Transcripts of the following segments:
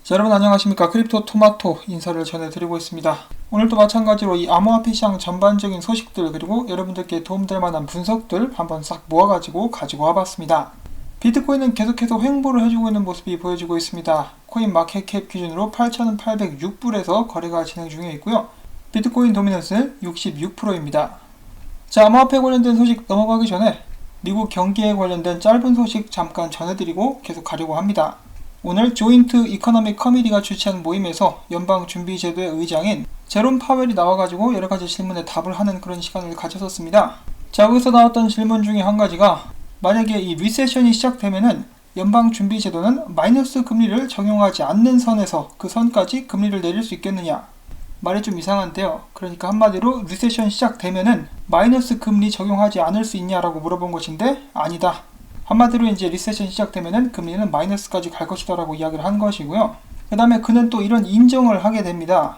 자, 여러분 안녕하십니까. 크립토 토마토 인사를 전해드리고 있습니다. 오늘도 마찬가지로 이 암호화폐 시장 전반적인 소식들 그리고 여러분들께 도움될 만한 분석들 한번 싹 모아가지고 가지고 와봤습니다. 비트코인은 계속해서 횡보를 해주고 있는 모습이 보여지고 있습니다. 코인 마켓캡 기준으로 8,806불에서 거래가 진행 중에 있고요. 비트코인 도미넌스 66%입니다. 자, 암호화폐 관련된 소식 넘어가기 전에 미국 경기에 관련된 짧은 소식 잠깐 전해드리고 계속 가려고 합니다. 오늘 조인트 이코노믹 커미티가 주최한 모임에서 연방준비제도의 의장인 제롬 파웰이 나와가지고 여러가지 질문에 답을 하는 그런 시간을 가졌었습니다. 자, 여기서 나왔던 질문 중에 한 가지가 만약에 이 리세션이 시작되면은 연방준비제도는 마이너스 금리를 적용하지 않는 선에서 그 선까지 금리를 내릴 수 있겠느냐. 말이 좀 이상한데요. 그러니까 한마디로 리세션 시작되면은 마이너스 금리 적용하지 않을 수 있냐라고 물어본 것인데 아니다. 한마디로 이제 리세션 시작되면은 금리는 마이너스까지 갈 것이다라고 이야기를 한 것이고요. 그 다음에 그는 또 이런 인정을 하게 됩니다.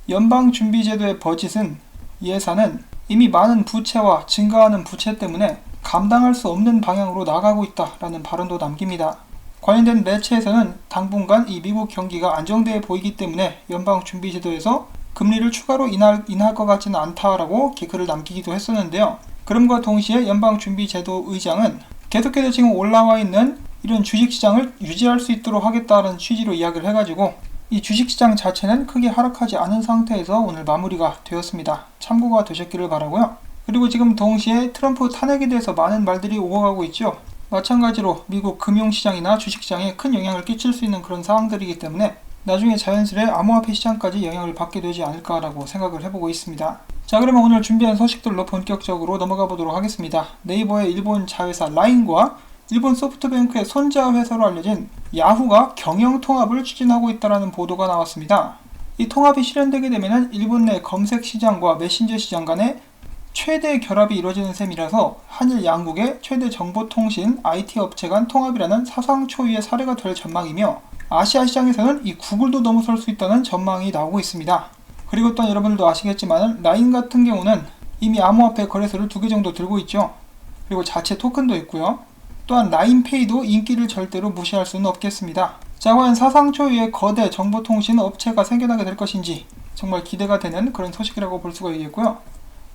연방준비제도의 버짓은 예산은 이미 많은 부채와 증가하는 부채 때문에 감당할 수 없는 방향으로 나가고 있다라는 발언도 남깁니다. 관련된 매체에서는 당분간 이 미국 경기가 안정돼 보이기 때문에 연방준비제도에서 금리를 추가로 인할 것 같지는 않다라고 글을 남기기도 했었는데요. 그럼과 동시에 연방준비제도 의장은 계속해서 지금 올라와 있는 이런 주식시장을 유지할 수 있도록 하겠다는 취지로 이야기를 해가지고 이 주식시장 자체는 크게 하락하지 않은 상태에서 오늘 마무리가 되었습니다. 참고가 되셨기를 바라고요. 그리고 지금 동시에 트럼프 탄핵에 대해서 많은 말들이 오고 가고 있죠. 마찬가지로 미국 금융시장이나 주식시장에 큰 영향을 끼칠 수 있는 그런 상황들이기 때문에 나중에 자연스레 암호화폐 시장까지 영향을 받게 되지 않을까라고 생각을 해보고 있습니다. 자, 그러면 오늘 준비한 소식들로 본격적으로 넘어가 보도록 하겠습니다. 네이버의 일본 자회사 라인과 일본 소프트뱅크의 손자 회사로 알려진 야후가 경영 통합을 추진하고 있다는 보도가 나왔습니다. 이 통합이 실현되게 되면 일본 내 검색 시장과 메신저 시장 간의 최대 결합이 이루어지는 셈이라서 한일 양국의 최대 정보통신 IT 업체 간 통합이라는 사상 초유의 사례가 될 전망이며 아시아 시장에서는 이 구글도 넘어설 수 있다는 전망이 나오고 있습니다. 그리고 또한 여러분들도 아시겠지만 라인 같은 경우는 이미 암호화폐 거래소를 2개 정도 들고 있죠. 그리고 자체 토큰도 있고요. 또한 라인페이도 인기를 절대로 무시할 수는 없겠습니다. 자, 과연 사상 초유의 거대 정보통신 업체가 생겨나게 될 것인지 정말 기대가 되는 그런 소식이라고 볼 수가 있겠고요.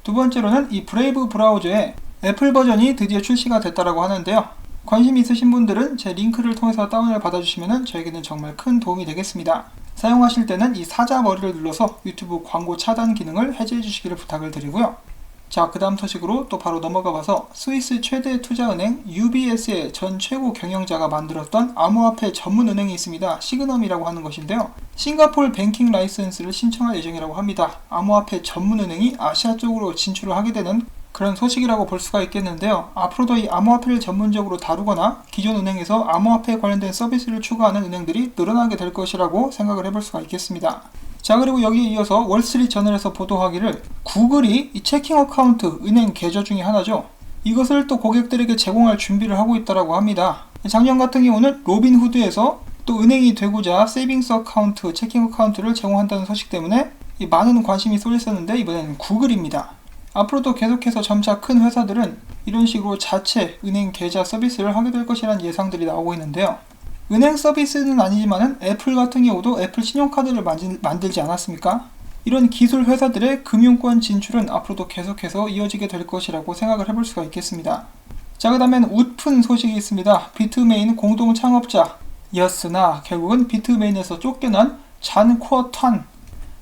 두 번째로는 이 브레이브 브라우저의 애플 버전이 드디어 출시가 됐다라고 하는데요. 관심 있으신 분들은 제 링크를 통해서 다운을 받아주시면 저에게는 정말 큰 도움이 되겠습니다. 사용하실 때는 이 사자머리를 눌러서 유튜브 광고 차단 기능을 해제해 주시기를 부탁을 드리고요. 자, 그 다음 소식으로 또 바로 넘어가 봐서 스위스 최대 투자은행 UBS의 전 최고 경영자가 만들었던 암호화폐 전문은행이 있습니다. 시그넘이라고 하는 것인데요. 싱가포르 뱅킹 라이선스를 신청할 예정이라고 합니다. 암호화폐 전문은행이 아시아 쪽으로 진출을 하게 되는 그런 소식이라고 볼 수가 있겠는데요. 앞으로도 이 암호화폐를 전문적으로 다루거나 기존 은행에서 암호화폐에 관련된 서비스를 추구하는 은행들이 늘어나게 될 것이라고 생각을 해볼 수가 있겠습니다. 자, 그리고 여기에 이어서 월스트리트 저널에서 보도하기를 구글이 이 체킹 어카운트 은행 계좌 중에 하나죠. 이것을 또 고객들에게 제공할 준비를 하고 있다고 합니다. 작년 같은 경우는 로빈후드에서 또 은행이 되고자 세이빙스 어카운트, 체킹 어카운트를 제공한다는 소식 때문에 많은 관심이 쏠렸었는데 이번에는 구글입니다. 앞으로도 계속해서 점차 큰 회사들은 이런 식으로 자체 은행 계좌 서비스를 하게 될 것이라는 예상들이 나오고 있는데요. 은행 서비스는 아니지만 애플 같은 경우도 애플 신용카드를 만들지 않았습니까? 이런 기술 회사들의 금융권 진출은 앞으로도 계속해서 이어지게 될 것이라고 생각을 해볼 수가 있겠습니다. 자, 그 다음엔 웃픈 소식이 있습니다. 비트메인 공동 창업자였으나 결국은 비트메인에서 쫓겨난 잔 쿼탄,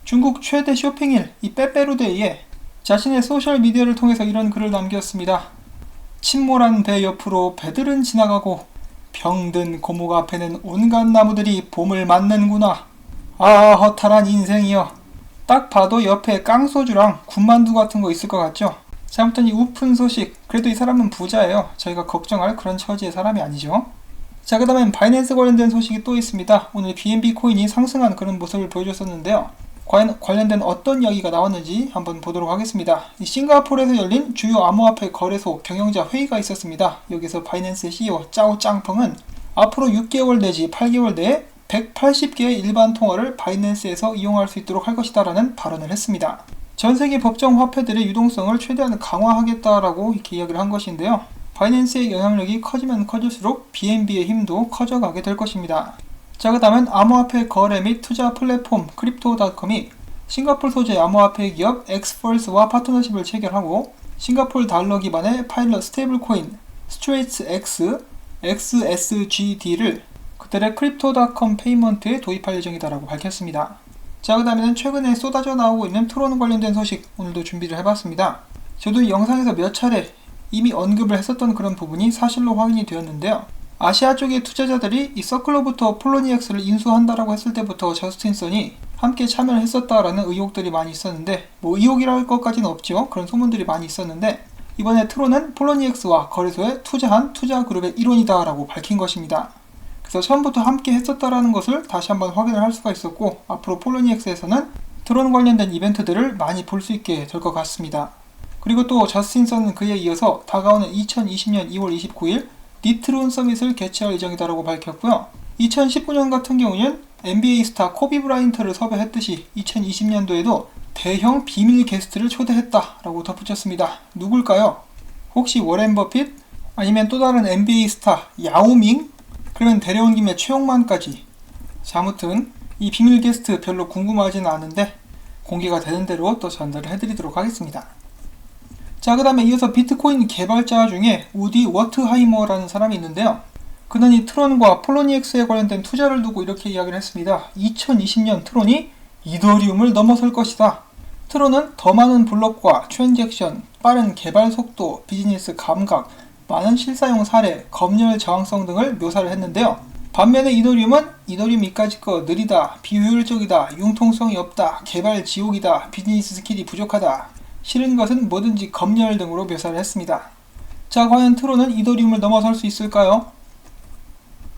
중국 최대 쇼핑일 이 빼빼로데이에 자신의 소셜미디어를 통해서 이런 글을 남겼습니다. 침몰한 배 옆으로 배들은 지나가고 병든 고목 앞에는 온갖 나무들이 봄을 맞는구나. 아, 허탈한 인생이여. 딱 봐도 옆에 깡소주랑 군만두 같은 거 있을 것 같죠? 자, 아무튼 이 우픈 소식, 그래도 이 사람은 부자예요. 저희가 걱정할 그런 처지의 사람이 아니죠. 자, 그 다음엔 바이낸스 관련된 소식이 또 있습니다. 오늘 BNB 코인이 상승한 그런 모습을 보여줬었는데요. 과연 관련된 어떤 이야기가 나왔는지 한번 보도록 하겠습니다. 싱가포르에서 열린 주요 암호화폐 거래소 경영자 회의가 있었습니다. 여기서 바이낸스 CEO 짜오 짱펑은 앞으로 6개월 내지 8개월 내에 180개의 일반 통화를 바이낸스에서 이용할 수 있도록 할 것이다 라는 발언을 했습니다. 전세계 법정 화폐들의 유동성을 최대한 강화하겠다라고 이렇게 이야기를 한 것인데요. 바이낸스의 영향력이 커지면 커질수록 BNB의 힘도 커져가게 될 것입니다. 자, 그 다음은 암호화폐 거래 및 투자 플랫폼 크립토닷컴이 싱가포르 소재 암호화폐 기업 엑스펄스와 파트너십을 체결하고 싱가포르 달러 기반의 파일럿 스테이블 코인 스트레이트 X, XSGD를 그들의 크립토닷컴 페이먼트에 도입할 예정이다라고 밝혔습니다. 자, 그 다음에는 최근에 쏟아져 나오고 있는 트론 관련된 소식 오늘도 준비를 해봤습니다. 저도 이 영상에서 몇 차례 이미 언급을 했었던 그런 부분이 사실로 확인이 되었는데요. 아시아 쪽의 투자자들이 이 서클로부터 폴로니엑스를 인수한다라고 했을 때부터 저스틴 선이 함께 참여를 했었다라는 의혹들이 많이 있었는데, 뭐 의혹이랄 것까지는 없죠. 그런 소문들이 많이 있었는데, 이번에 트론은 폴로니엑스와 거래소에 투자한 투자그룹의 일원이다라고 밝힌 것입니다. 그래서 처음부터 함께 했었다라는 것을 다시 한번 확인을 할 수가 있었고, 앞으로 폴로니엑스에서는 트론 관련된 이벤트들을 많이 볼 수 있게 될 것 같습니다. 그리고 또 저스틴 선은 그에 이어서 다가오는 2020년 2월 29일 니트론 서밋을 개최할 예정이다라고 밝혔고요. 2019년 같은 경우는 NBA 스타 코비 브라이언트를 섭외했듯이 2020년도에도 대형 비밀 게스트를 초대했다라고 덧붙였습니다. 누굴까요? 혹시 워렌 버핏? 아니면 또 다른 NBA 스타 야오밍? 그러면 데려온 김에 최용만까지. 자, 아무튼 이 비밀 게스트 별로 궁금하지는 않은데 공개가 되는 대로 또 전달을 해드리도록 하겠습니다. 자, 그 다음에 이어서 비트코인 개발자 중에 우디 워트하이머라는 사람이 있는데요. 그는 이 트론과 폴로니엑스에 관련된 투자를 두고 이렇게 이야기를 했습니다. 2020년 트론이 이더리움을 넘어설 것이다. 트론은 더 많은 블록과 트랜잭션, 빠른 개발 속도, 비즈니스 감각, 많은 실사용 사례, 검열 저항성 등을 묘사를 했는데요. 반면에 이더리움은 이더리움 이까짓 거 느리다, 비효율적이다, 융통성이 없다, 개발 지옥이다, 비즈니스 스킬이 부족하다, 싫은 것은 뭐든지 검열 등으로 묘사를 했습니다. 자, 과연 트론은 이더리움을 넘어설 수 있을까요?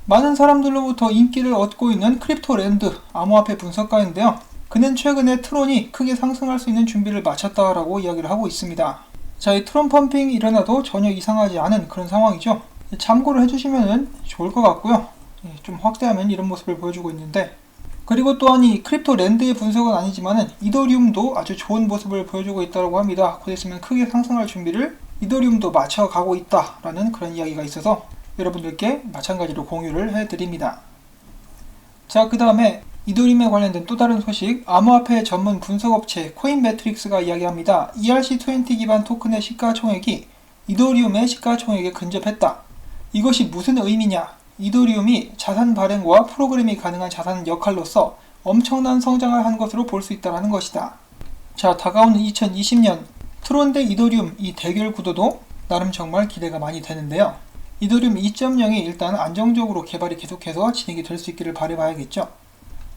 많은 사람들로부터 인기를 얻고 있는 크립토랜드 암호화폐 분석가인데요. 그는 최근에 트론이 크게 상승할 수 있는 준비를 마쳤다라고 이야기를 하고 있습니다. 자, 이 트론 펌핑이 일어나도 전혀 이상하지 않은 그런 상황이죠. 참고를 해주시면 좋을 것 같고요. 좀 확대하면 이런 모습을 보여주고 있는데, 그리고 또한 이 크립토랜드의 분석은 아니지만은 이더리움도 아주 좋은 모습을 보여주고 있다고 합니다. 곧 있으면 크게 상승할 준비를 이더리움도 맞춰가고 있다라는 그런 이야기가 있어서 여러분들께 마찬가지로 공유를 해드립니다. 자, 그 다음에 이더리움에 관련된 또 다른 소식, 암호화폐 전문 분석업체 코인매트릭스가 이야기합니다. ERC20 기반 토큰의 시가총액이 이더리움의 시가총액에 근접했다. 이것이 무슨 의미냐? 이더리움이 자산 발행과 프로그램이 가능한 자산 역할로서 엄청난 성장을 한 것으로 볼 수 있다는 것이다. 자, 다가오는 2020년 트론 대 이더리움 이 대결 구도도 나름 정말 기대가 많이 되는데요. 이더리움 2.0이 일단 안정적으로 개발이 계속해서 진행이 될 수 있기를 바라봐야겠죠.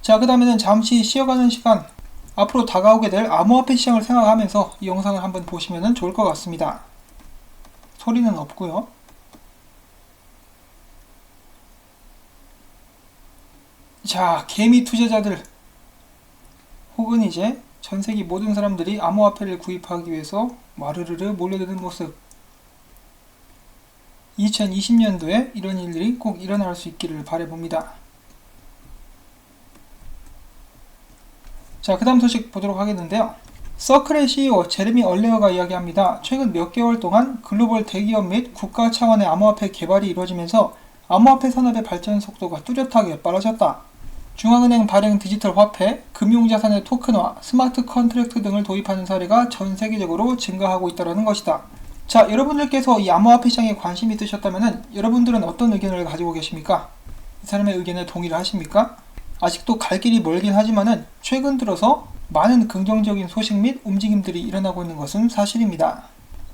자, 그 다음에는 잠시 쉬어가는 시간, 앞으로 다가오게 될 암호화폐 시장을 생각하면서 이 영상을 한번 보시면 좋을 것 같습니다. 소리는 없고요. 자, 개미 투자자들 혹은 이제 전세계 모든 사람들이 암호화폐를 구입하기 위해서 와르르르 몰려드는 모습. 2020년도에 이런 일들이 꼭 일어날 수 있기를 바라봅니다. 자, 그 다음 소식 보도록 하겠는데요. 서클의 CEO 제레미 얼레어가 이야기합니다. 최근 몇 개월 동안 글로벌 대기업 및 국가 차원의 암호화폐 개발이 이루어지면서 암호화폐 산업의 발전 속도가 뚜렷하게 빨라졌다. 중앙은행 발행 디지털 화폐, 금융자산의 토큰화, 스마트 컨트랙트 등을 도입하는 사례가 전 세계적으로 증가하고 있다는 것이다. 자, 여러분들께서 이 암호화폐 시장에 관심이 있으셨다면 여러분들은 어떤 의견을 가지고 계십니까? 이 사람의 의견에 동의를 하십니까? 아직도 갈 길이 멀긴 하지만은 최근 들어서 많은 긍정적인 소식 및 움직임들이 일어나고 있는 것은 사실입니다.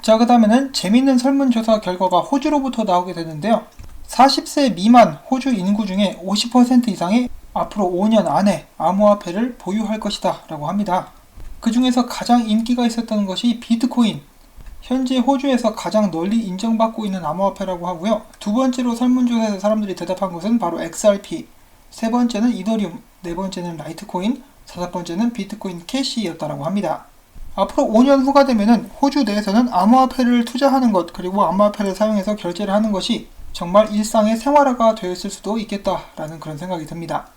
자, 그 다음에는 재미있는 설문조사 결과가 호주로부터 나오게 되는데요. 40세 미만 호주 인구 중에 50% 이상이 앞으로 5년 안에 암호화폐를 보유할 것이다 라고 합니다. 그 중에서 가장 인기가 있었던 것이 비트코인. 현재 호주에서 가장 널리 인정받고 있는 암호화폐라고 하고요. 두 번째로 설문조사에서 사람들이 대답한 것은 바로 XRP, 세 번째는 이더리움, 네 번째는 라이트코인, 다섯 번째는 비트코인 캐시였다고 합니다. 앞으로 5년 후가 되면은 호주 내에서는 암호화폐를 투자하는 것, 그리고 암호화폐를 사용해서 결제를 하는 것이 정말 일상의 생활화가 되었을 수도 있겠다라는 그런 생각이 듭니다.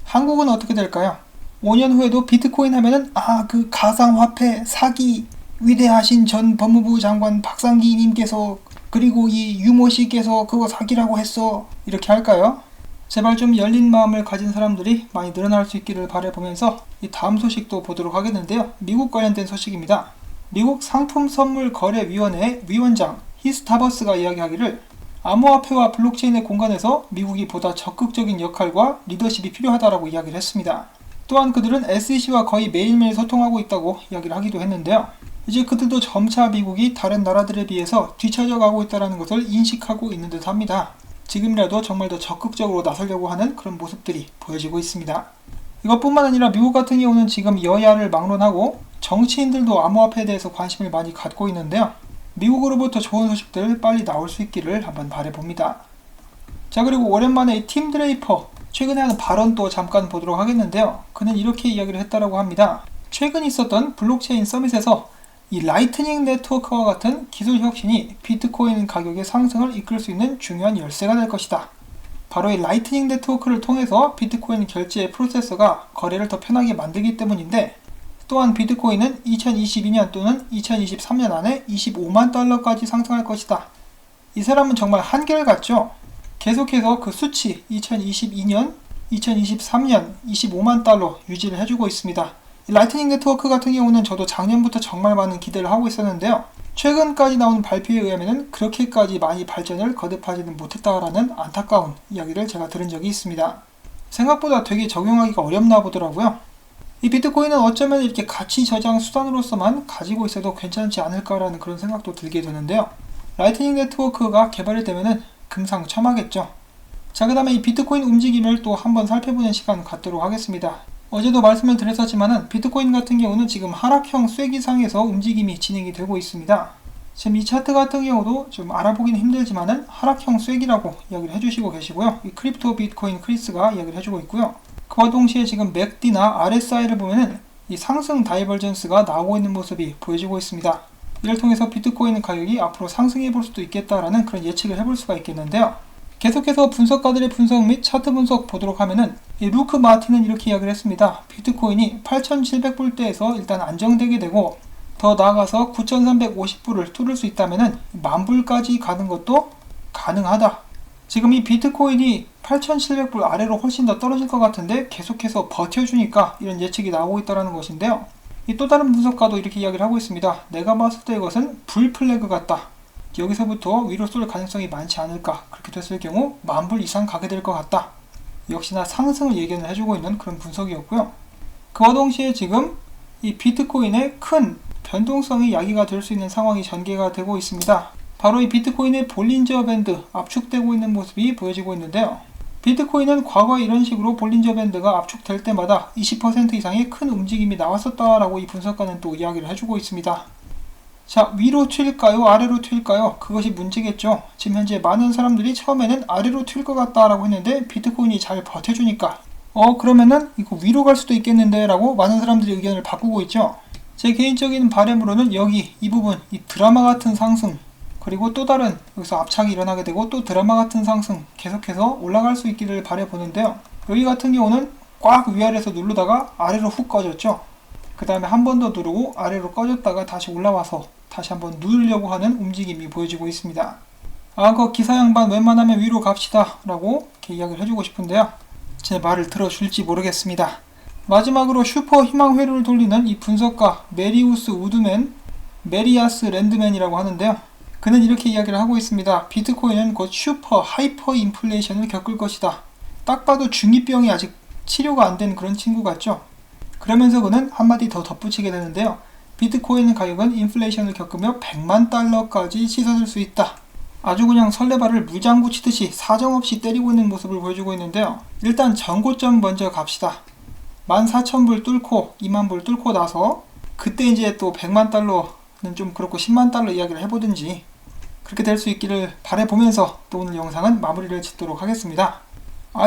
한국은 어떻게 될까요? 5년 후에도 비트코인 하면은 그 가상화폐 사기 위대하신 전 법무부 장관 박상기 님께서, 그리고 이 유모 씨께서 그거 사기라고 했어, 이렇게 할까요? 제발 좀 열린 마음을 가진 사람들이 많이 늘어날 수 있기를 바라보면서 이 다음 소식도 보도록 하겠는데요. 미국 관련된 소식입니다. 미국 상품선물거래위원회 위원장 히스타버스가 이야기하기를 암호화폐와 블록체인의 공간에서 미국이 보다 적극적인 역할과 리더십이 필요하다라고 이야기를 했습니다. 또한 그들은 SEC와 거의 매일매일 소통하고 있다고 이야기를 하기도 했는데요. 이제 그들도 점차 미국이 다른 나라들에 비해서 뒤처져 가고 있다는 것을 인식하고 있는 듯 합니다. 지금이라도 정말 더 적극적으로 나서려고 하는 그런 모습들이 보여지고 있습니다. 이것뿐만 아니라 미국 같은 경우는 지금 여야를 막론하고 정치인들도 암호화폐에 대해서 관심을 많이 갖고 있는데요. 미국으로부터 좋은 소식들 빨리 나올 수 있기를 한번 바라봅니다. 자, 그리고 오랜만에 팀 드레이퍼 최근에 하는 발언도 잠깐 보도록 하겠는데요. 그는 이렇게 이야기를 했다라고 합니다. 최근 있었던 블록체인 서밋에서 이 라이트닝 네트워크와 같은 기술 혁신이 비트코인 가격의 상승을 이끌 수 있는 중요한 열쇠가 될 것이다. 바로 이 라이트닝 네트워크를 통해서 비트코인 결제 프로세서가 거래를 더 편하게 만들기 때문인데, 또한 비트코인은 2022년 또는 2023년 안에 25만 달러까지 상승할 것이다. 이 사람은 정말 한결같죠? 계속해서 그 수치 2022년, 2023년 25만 달러 유지를 해주고 있습니다. 라이트닝 네트워크 같은 경우는 저도 작년부터 정말 많은 기대를 하고 있었는데요. 최근까지 나온 발표에 의하면 그렇게까지 많이 발전을 거듭하지는 못했다라는 안타까운 이야기를 제가 들은 적이 있습니다. 생각보다 되게 적용하기가 어렵나 보더라고요. 이 비트코인은 어쩌면 이렇게 가치 저장 수단으로서만 가지고 있어도 괜찮지 않을까라는 그런 생각도 들게 되는데요. 라이트닝 네트워크가 개발이 되면은 금상첨화겠죠. 자, 그 다음에 이 비트코인 움직임을 또 한번 살펴보는 시간 갖도록 하겠습니다. 어제도 말씀을 드렸었지만은 비트코인 같은 경우는 지금 하락형 쐐기상에서 움직임이 진행이 되고 있습니다. 지금 이 차트 같은 경우도 좀 알아보기는 힘들지만은 하락형 쐐기라고 이야기를 해주시고 계시고요. 이 크립토 비트코인 크리스가 이야기를 해주고 있고요. 그와 동시에 지금 맥디나 RSI를 보면은 이 상승 다이버전스가 나오고 있는 모습이 보여지고 있습니다. 이를 통해서 비트코인 가격이 앞으로 상승해 볼 수도 있겠다라는 그런 예측을 해볼 수가 있겠는데요. 계속해서 분석가들의 분석 및 차트 분석 보도록 하면은 이 루크 마틴은 이렇게 이야기를 했습니다. 비트코인이 8,700불대에서 일단 안정되게 되고 더 나아가서 9,350불을 뚫을 수 있다면은 만불까지 가는 것도 가능하다. 지금 이 비트코인이 8,700불 아래로 훨씬 더 떨어질 것 같은데 계속해서 버텨주니까 이런 예측이 나오고 있다는 것인데요. 이 또 다른 분석가도 이렇게 이야기를 하고 있습니다. 내가 봤을 때 이것은 불 플래그 같다. 여기서부터 위로 쏠 가능성이 많지 않을까. 그렇게 됐을 경우 만불 이상 가게 될 것 같다. 역시나 상승을 예견을 해주고 있는 그런 분석이었고요. 그와 동시에 지금 이 비트코인의 큰 변동성이 야기가 될 수 있는 상황이 전개가 되고 있습니다. 바로 이 비트코인의 볼린저 밴드 압축되고 있는 모습이 보여지고 있는데요. 비트코인은 과거에 이런 식으로 볼린저 밴드가 압축될 때마다 20% 이상의 큰 움직임이 나왔었다라고 이 분석가는 또 이야기를 해주고 있습니다. 자, 위로 튈까요? 아래로 튈까요? 그것이 문제겠죠. 지금 현재 많은 사람들이 처음에는 아래로 튈 것 같다라고 했는데 비트코인이 잘 버텨주니까 그러면은 이거 위로 갈 수도 있겠는데 라고 많은 사람들이 의견을 바꾸고 있죠. 제 개인적인 바람으로는 여기 이 부분, 이 드라마 같은 상승, 그리고 또 다른 여기서 압착이 일어나게 되고 또 드라마 같은 상승 계속해서 올라갈 수 있기를 바라보는데요. 여기 같은 경우는 꽉 위아래에서 누르다가 아래로 훅 꺼졌죠. 그 다음에 한 번 더 누르고 아래로 꺼졌다가 다시 올라와서 다시 한번 누르려고 하는 움직임이 보여지고 있습니다. 그 기사 양반 웬만하면 위로 갑시다 라고 이렇게 이야기를 해주고 싶은데요. 제 말을 들어줄지 모르겠습니다. 마지막으로 슈퍼 희망 회로를 돌리는 이 분석가 메리우스 우드맨, 메리아스 랜드맨이라고 하는데요. 그는 이렇게 이야기를 하고 있습니다. 비트코인은 곧 슈퍼 하이퍼 인플레이션을 겪을 것이다. 딱 봐도 중2병이 아직 치료가 안 된 그런 친구 같죠? 그러면서 그는 한마디 더 덧붙이게 되는데요. 비트코인 가격은 인플레이션을 겪으며 100만 달러까지 치솟을 수 있다. 아주 그냥 설레발을 무장구 치듯이 사정없이 때리고 있는 모습을 보여주고 있는데요. 일단 전고점 먼저 갑시다. 14,000불 뚫고 2만불 뚫고 나서 그때 이제 또 100만 달러는 좀 그렇고 10만 달러 이야기를 해보든지 그렇게 될 수 있기를 바라보면서 또 오늘 영상은 마무리를 짓도록 하겠습니다.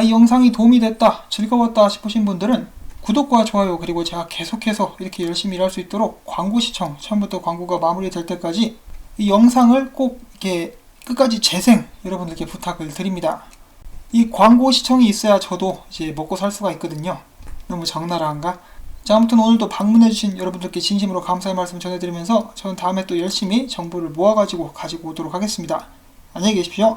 이 영상이 도움이 됐다, 즐거웠다 싶으신 분들은 구독과 좋아요, 그리고 제가 계속해서 이렇게 열심히 일할 수 있도록 광고 시청, 처음부터 광고가 마무리될 때까지 이 영상을 꼭 이렇게 끝까지 재생 여러분들께 부탁을 드립니다. 이 광고 시청이 있어야 저도 이제 먹고 살 수가 있거든요. 너무 적나라한가? 자, 아무튼 오늘도 방문해주신 여러분들께 진심으로 감사의 말씀 전해드리면서 저는 다음에 또 열심히 정보를 모아가지고 가지고 오도록 하겠습니다. 안녕히 계십시오.